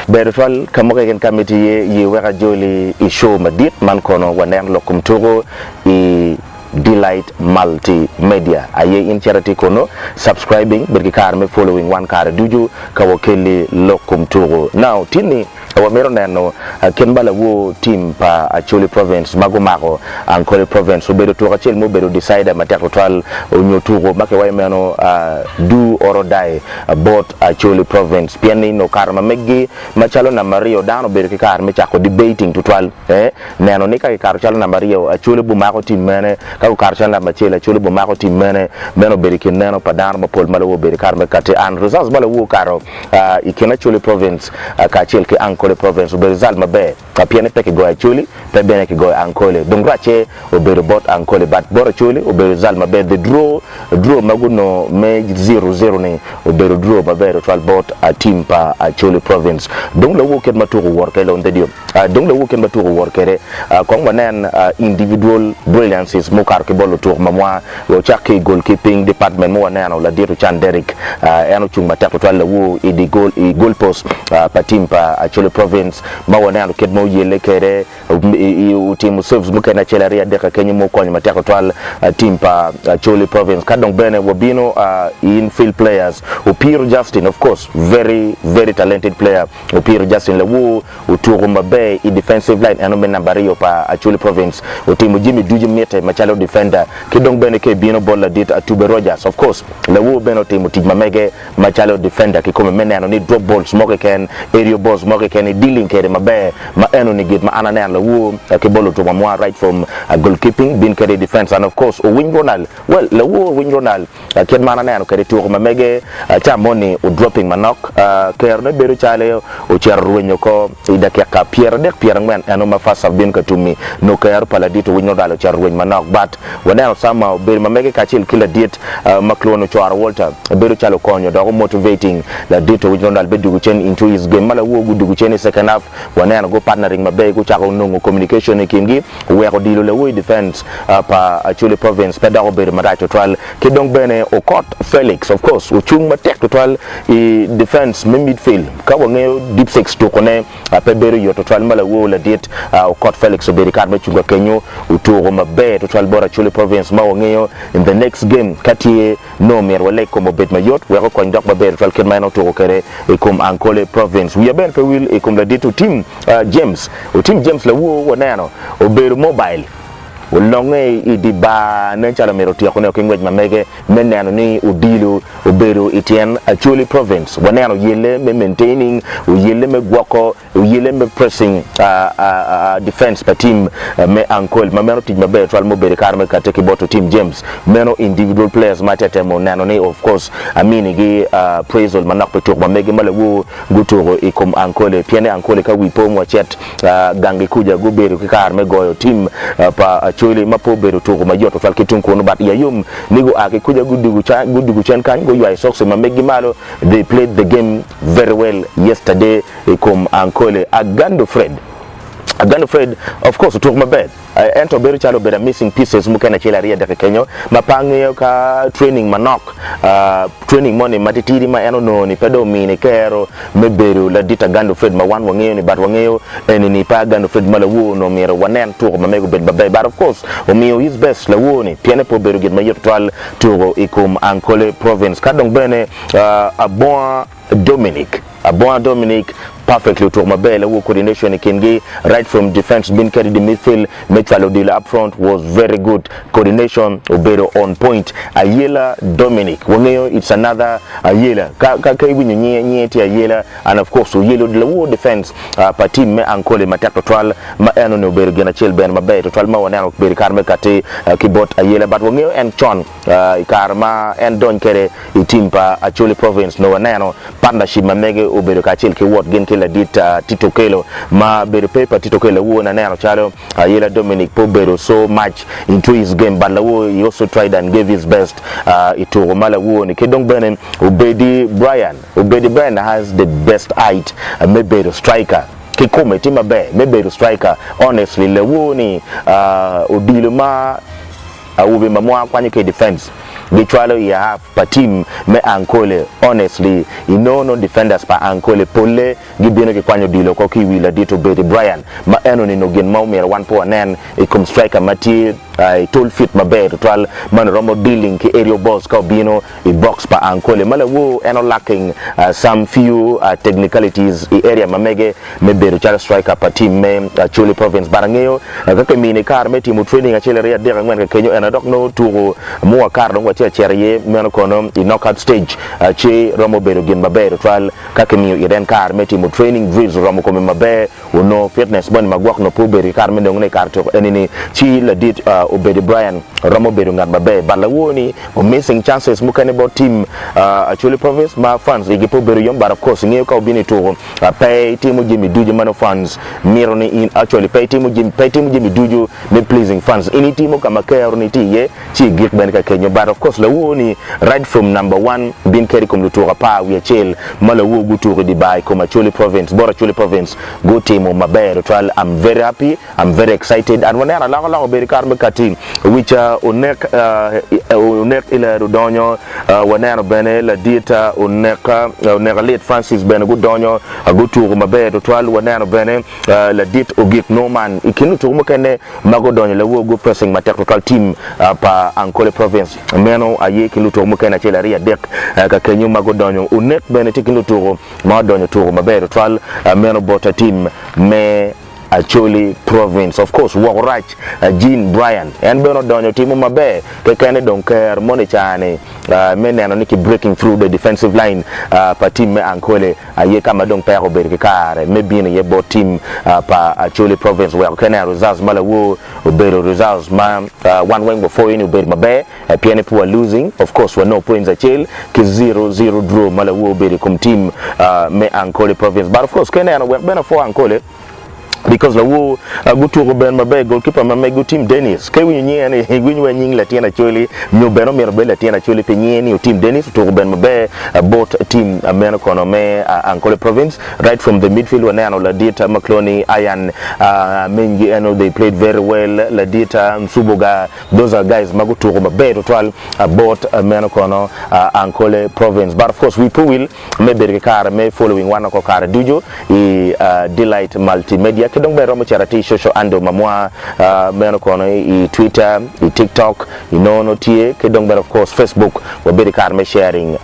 berfal kamoke ken committee ye wera joli I show madit man kono wanen lokum turo I Delight Multimedia aye in charity kono subscribing berki karme following one kar duju kawokeli lokum turo now tini awamero neno kenbala wo team pa Acholi province mago Ankole province obedo to chel mo bedo decide matter total onyo turo make way meno do or die about Acholi province piani no karma meggi machalo na Mario dano bedo ki karme chako debating total neno nika ki kar chalo na Mario Acholi bu mako team mene ka kar chalo na Machela Acholi bu mako team mene meno bedo ki neno pa dano ma pol malo bedo karme kate and results bala wo karo ikena Acholi province ka chel ki Ankole province uberizal mabe kapiane peke go Acholi pe bene ki go Ankole dongrache uberi bot Ankole but bora Acholi uberizal mabe the draw maguno me 0-0 ni uberi draw mabe total bot a team pa Acholi province donc le woken maturu workele on the dio donc le woken maturu workere kong wanen individual brilliances mokar ke bolo tour mamwa wo chake goalkeeping department mo wanen la dito chan Derek eno chung matak total le wo I goal post pa team pa Acholi province mawana ket mo yele kere team serves mukena chelaria deka kenye mo konye matako twal team pa Acholi province kadong bene wabino infield players Upir Justin of course very talented player Upir Justin lewu uturu mabe I defensive line enome nambario pa Acholi province team Jimmy Duje Mete machalo defender kidong bene ke bino bola dit Atube Rogers of course lewu beno team Tijmamege machalo defender kikome mene ano ni drop balls moke ken aerial balls moke ken dealing kere mabe ma eno ni git ma anane la wo ke bolo to ma right from goalkeeping bin kere defense and of course o win ronal well la wo win ronal ken ma anane no kere to ma mege ta moni o dropping manok kere no beru chale o cher wenyo ko ida ke ka pierre ngwen eno ma fasa bin ka tumi no kere pala dit win ronal o cher wenyo manok but wana sama beru ma mege ka chil kila dit maklono chwar Walter beru chalo konyo do motivating la dit win ronal be dugu chen into his game mala wo gudu chen second half wana go partnering mabe ko chako nungu communication kingi we ko dilo le we defense pa Acholi province peda ko be mara total ke donc bene o court Felix of course o chung ma tek total I defense me midfield ka wo ngeyo deep six to kone pe bere yo total mala wo la dit o court Felix o be card ma chunga kenyo o to ko mabe total bora Acholi province ma wo ngeyo in the next game kati no mer wala ko mo bet ma yot we ko ko ndok ba be total ken ma no to ko kere e kom Ankole province we ben pe will e kom la dit team James o team James la wo wonano o beru mobile o longe idiba na chala meroti akone ko ngwej mamege menano ni udilo o beru Etienne Acholi province wonano yele me maintaining o yele me gwako o yele me pressing defense pa team me Ankole mameno team mabe twal mo beru karme ka take boto team James meno individual players matete mo nano ni of course amini gi praise manak pe tok mamege mala wo gutoro e kom Ankole piene Ankole ka wipo mo chet gangi kuja go beru ki karme goyo team pa Acholi mapo beru to ko mayoto fal kitun ko no bat yayum nigo ake kuja gudugu chen kan go yai sokse mamegi malo they played the game very well yesterday kom Ankole Agando Fred of course to my bed ento beru chalo better missing pieces mukena chelaria de Kenya mapange ka training manok training money matitiri ma eno no ni pedo mini kero meberu la dita Agando Fred ma wan wangeyo ni bat wangeyo eni ni pa Agando Fred mala wo no mero wanen to ma mego bed babe but of course o mio his best la wo ni piene po beru git ma yotwal to ikum Ankole province kadong bene a bon Dominic perfectly to Mabela wo coordination kingi right from defense bin carry the midfield Metalo deal up front was very good coordination obero on point Ayela Dominic wongeyo it's another Ayela ka winyo nyeti Ayela and of course Ayela de wo defense pa team me Ankole matako twal ma eno no obero gena chel ben mabe total ma wonano beri karme kate kibot Ayela but wongeyo en chon karma en don kere team pa Acholi province no wonano partnership mamege obero ka chel ki wot gen la dit Tito Kelo ma beru paper Tito Kelo wo na nano chalo Ayela Dominic po beru so much into his game but la wo he also tried and gave his best ito mala wo ni kedong benen Obedi Brian has the best height me beru striker kikome tima be me beru striker honestly le wo ni odilo ma ube mamwa kwanye ke defense Bichwalo you have a team me Ankole honestly no defenders pa Ankole pole gibino ke kwanyo dilo ko ki wila dito Betty Brian ma eno ni no gen maumer 1 po nen e come striker mati I told fit maber total man romo dealing ki aerial balls ka bino e box pa Ankole mala wo eno lacking some few technicalities e area mamege me beru chala striker pa team me Acholi province barangeo ka mine kar me team training achele ria de ngwen ka kenyo ena dok no turo mo kar no wacha cherie meno kono i knockout stage che romo beru gen maber total ka kenyo iden kar me team training drills romo ko me maber no fitness bon magwak no po beri kar me ngone kar to enini chi la dit Betty Brian romo beru ngat maber bala woni missing chances mukane bo team Acholi province ma fans igipo beru yom but of course ngeyo ka bini to pay team Jimmy Duju man fans mironi in actually pay team Jimmy Duju me pleasing fans ini team kama keroni ti ye chi gik ben ka Kenya but of course la woni right from number 1 bin keri kom lutura pa we chel mala wo guturu di bay kom Acholi province bora Acholi province go team maber total I'm very happy I'm very excited and when I la beri kar me kati which onek ila rudonyo wanero bene la dieta oneka late Francis bene gudonyo guturu maber total wanero bene la dit ogik no man ikinu to mukene magodonyo la wo go pressing ma technical team pa Ankole province meno aye kinu to mukene chela ria dek ka kenyu magodonyo onek bene tikinu to madonyo to maber total meno bota team me Acholi province of course Warrach Jean Brian and beno donyo timu mabe ke kane donker moni chane meneno niki breaking through the defensive line pa team me Ankole aye kama don pero berke kare me bino ye bo team pa Acholi province where kane results mala wo obero results ma one wing before you obero mabe piane poor losing of course we no points achel ki 0-0 draw mala wo obero kum team me Ankole province but of course kane we beno for Ankole because la wo gutu ben mabe goalkeeper ma go team Dennis ke winyi ene winyi nying la tiena Acholi nyo beno mer be la tiena Acholi pe nyeni team Dennis to ben mabe both team ameno kono me Ankole province right from the midfield when ano la dita Macloni Ian Mengi eno they played very well la dita Msuboga those are guys magutu mabe total both ameno kono Ankole province but of course we will maybe kar me following one ko kar dujo e Delight multimedia kedong bero mo charity social ando mamwa meno kono i Twitter i TikTok i nono tie kedong bero of course Facebook we be kar me sharing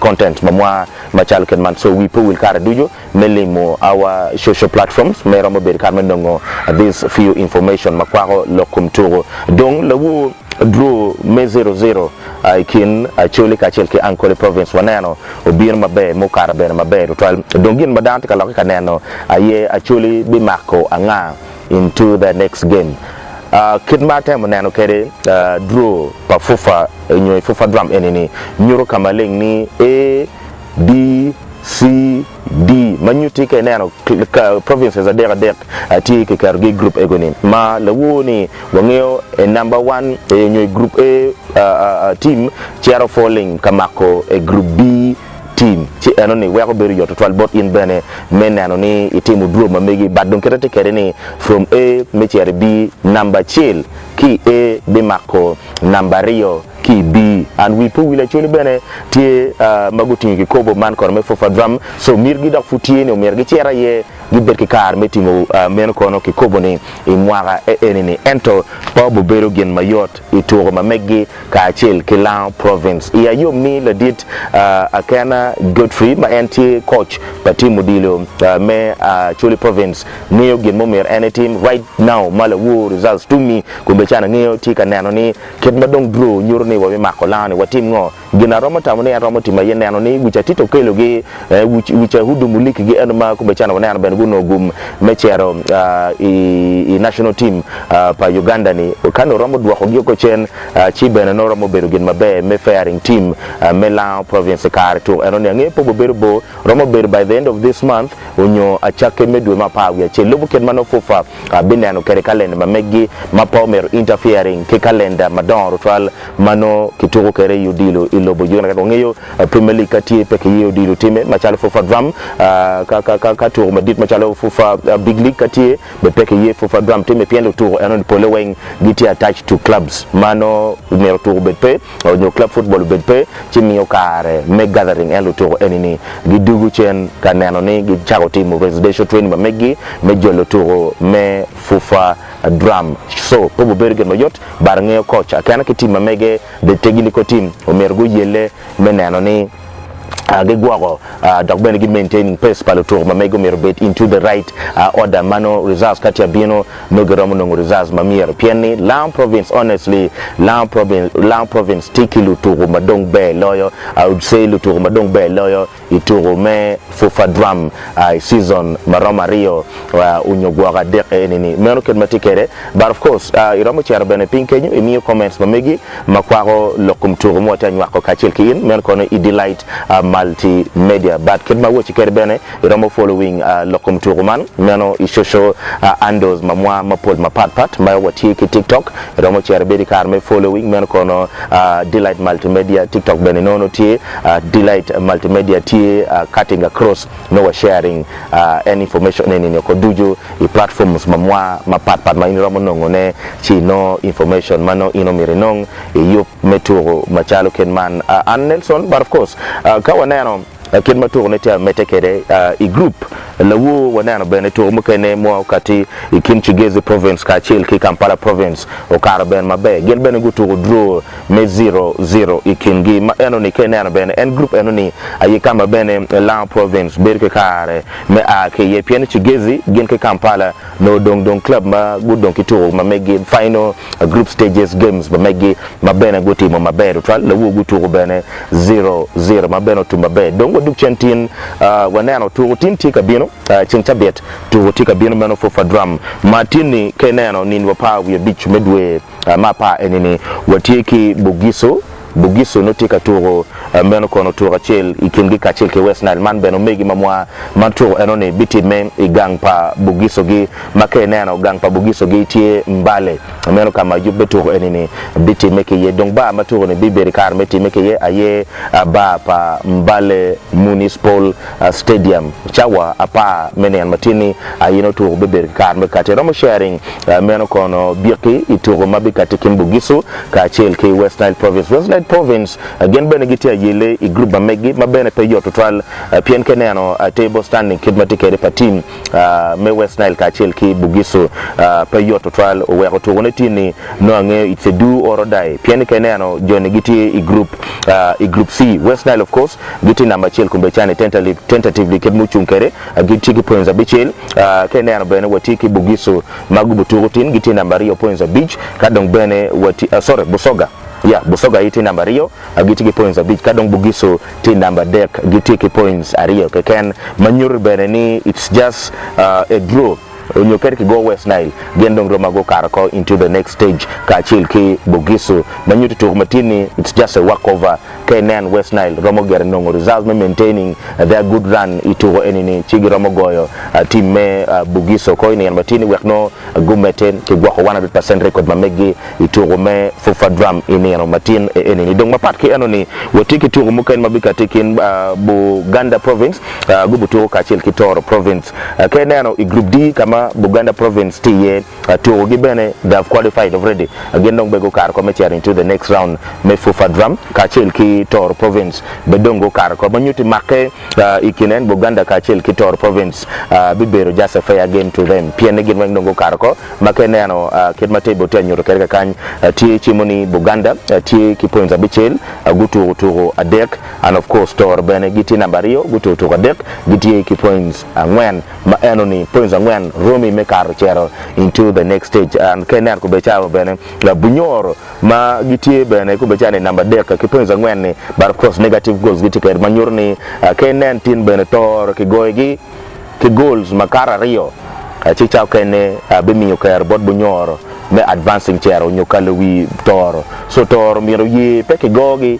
content mamwa machal ken man so we will kar dujo melimo our social platforms mero mo be kar me ndongo this few information makwaro lokum turo dong lawu draw me 0-0 ikin Acholi kachel ke Ankole province waneno obir mabe mo kar ben mabe total dongin madant ka lokka neno aye Acholi bi mako anga into the next game kidmata moneno kere draw pa FUFA nyoy FUFA drum enini nyuro kamaleng ni A B C D manyuti ke neno provinces adek ati ke kargi group egoni ma lawoni wangeo number 1 nyoy group A team chero falling kamako group B team ci anoni weko beru yoto total bot in bene men anoni team draw mamegi badon kerete kereni from A me B number chill ki A be mako number Rio ki B and we will actually bene tie maguti ki kobo man kono me FUFA drum so mirgi dak futie no mirgi chera ye gibet ki kar metimo men kono ki kobo ni imwara enini ento pobo beru gen mayot itoro mamegi ka chil kilan province iya yo mi le dit akana Godfrey ma anti coach pa timu dilo me Acholi province neo gen momer any team right now mala wo results to me kumbe chana neo tika nano ni ket madong draw nyuro ni wa makolani wa team ngo gina romo tamone romo tima yenano ni wicha tito kelo ge wicha hudu muliki ge anuma kumbe chana wana ben guno gum mechero i national team pa Uganda ni kano romo dwa ko gyoko chen chi ben no romo beru gen mabe me fairing team Mela province kar to eno nge po beru bo romo beru by the end of this month onyo achake medwe mapa wi che lobu ken mano FUFA binano kere kalenda mamegi mapomer interfering ke kalenda madon total mano kitoko kere yudilo lobo yo na ng'eyo Premier League katie peke yo di time machalo FUFA DRUM ka tour madit machalo FUFA Big League katie be peke ye FUFA DRUM time pien tour anon pole weng giti attached to clubs mano mero tour betpe o no club football betpe chimi yo kare me gathering elo tour enini gidugu chen kaneno ni gi chago team residential training ma megi me jolo tour me FUFA DRUM so pobo bergen mayot bar ng'eyo coach akana ki team ma mege the technical team o mergo yele meneno ni gigwago dog ben gi maintaining pace palo tour ma mego mer bet into the right order mano results katia bino no garamu no results ma mier pieni Lamu province honestly Lamu province tikilu tour madong be loyo I would say lu tour madong be loyo ituro me FUFA DRUM season maroma rio unyogwaga deke nini mero ken matikere but of course iromo chara bene pinkenyu emiyo comments ma megi makwago lokum tour mo tanwa ko kachel kin men kono Delight multimedia but kid ma wochi kere bene iromo following lokum turuman meno ishosho andos mamwa mapol mapat ma wati ki TikTok iromo chere bedi karme following men kono Delight multimedia TikTok bene nono tie Delight multimedia tie cutting across no sharing any information in ko dujo i platforms mamwa mapat ma iromo nongone chi no information mano ino mirinong yup meturo machalo ken man and Nelson but of course kawaneno ken maturo netia metekere i group lawu wanano bene to mukene mo kati ikin Chigezi province ka chil ki Kampala province o kara ben mabe gen bene gutu draw me 0-0 ikin gi ma eno ni kenano bene en group eno ni ayi kama bene Lamu province berke kare me a ke ye piene Chigezi gen ke Kampala no dong club ma gudon kitu ma megi final group stages games ba megi ma bene guti mo mabe to lawu gutu bene 0-0 ma bene to mabe dongo duk chentin wanano to tinti kabino chintabet to tika bino meno FUFA DRUM matini keneno nin wapa we beach medwe mapa enini watiki bugiso no tika turo meno kono tura chel ikingi ka chel ke West Nile man beno megi mamwa manturo enone biti men igang pa bugiso gi makeneno gang pa bugiso gi tie mbale meno kama jubbe turo enini biti meke ye donc ba maturo ne biberi kar meti meke ye aye ba pa mbale municipal stadium chawa apa menen matini ayino turo biberi kar me kate romo sharing meno kono birki ituro mabikate kimbugiso ka chel ke West Nile province again benegiti yele i group megi mabene pe yo total pien keneno table standing kidmatikere pa team me West Nile ka chel ki bugiso pe yo total we ko to wonetini no nge it's a do or die pien keneno joni giti i group C West Nile of course giti number chel kumbe chane tentatively kidmuchunkere giti ki points abichel keneno bene watiki bugiso magubu turutin giti number yo points abich kadong bene wati Busoga Busoga iti number rio agiti ki points a bit kadong bugiso ti number deck giti ki points ario keken manyur beneni it's just a draw Nyokere ki go West Nile gendong Roma go Karako into the next stage kachil ki bugiso manyuti to matini it's just a walkover Kenan West Nile Romo Gerenong results maintaining their good run ito enini chigi Romo Goyo team me bugiso ko ini matini we no gumeten ki gwa 100% record mamegi ito me FUFA DRUM ini matin enini dong mapat ki anoni wotiki to muken mabika tikin Buganda province gubuto kachil ki Toro province Kenano i group D kama Buganda province tiye to gibene they have qualified already again don't go kar come into the next round me FUFA DRUM kachil ki Toro province bedongo kar ko manyuti make ikinen Buganda kachil ki Toro province bibero just a fair game to them piene gin wengo kar ko makeneno kidmate bote nyoro kerga kan tie chimoni Buganda tie ki points abichel gutu to adek and of course Toro bene giti nambario gutu to adek giti ki points angwen ma enoni points angwen Romi mekar chero into the next stage and Kenan kubechao bene la bunyoro ma giti bene kubechane number deck ki points angwen but of course negative goals giti ker manyorni Kenan tin bene Tor ki goigi ki goals makara rio chichao kene bimi ker bot bunyoro me advancing chero nyokalo wi Tor so Tor miro yi peke gogi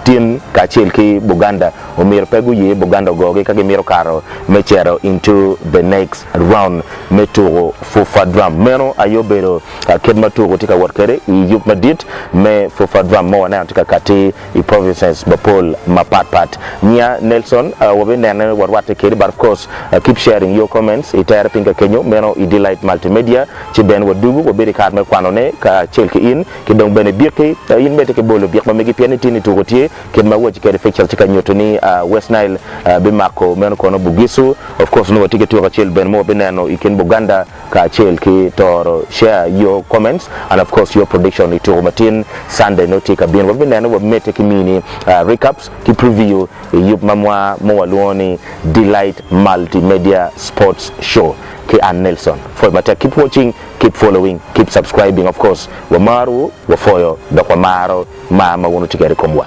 tin kachil ki Buganda omir pegu ye buganda goge kage miro karo mechero into the next round metugo FUFA DRUM meno ayobero kedma tugo tika workere yup madit me FUFA DRUM mo na tika kati I provinces bapol mapat nya Nelson wobe nene warwate kedi but of course keep sharing your comments itare pinka kenyo meno I Delight Multimedia ci ben wadugu wo beri kar me kwanone ka chelki in ki dong bene birki in bete ke bolo bir ma megi pianiti ni tugo tie ken ma woji kedi fechal tika nyotoni West Nile be mako meno kono bugisu of course no tike tugo chel ben mo beneno iken Buganda ka chelki toro share your comments and of course your prediction ito matin Sunday no tika bien wo beneno wo mete ki mini recaps ki preview yup mamwa mo waloni Delight Multimedia Sports Show K. and Nelson. For matter, keep watching, keep following, keep subscribing. Of course, wamaru, wafoyo, dakwamaro, mama wonu tigere komwa.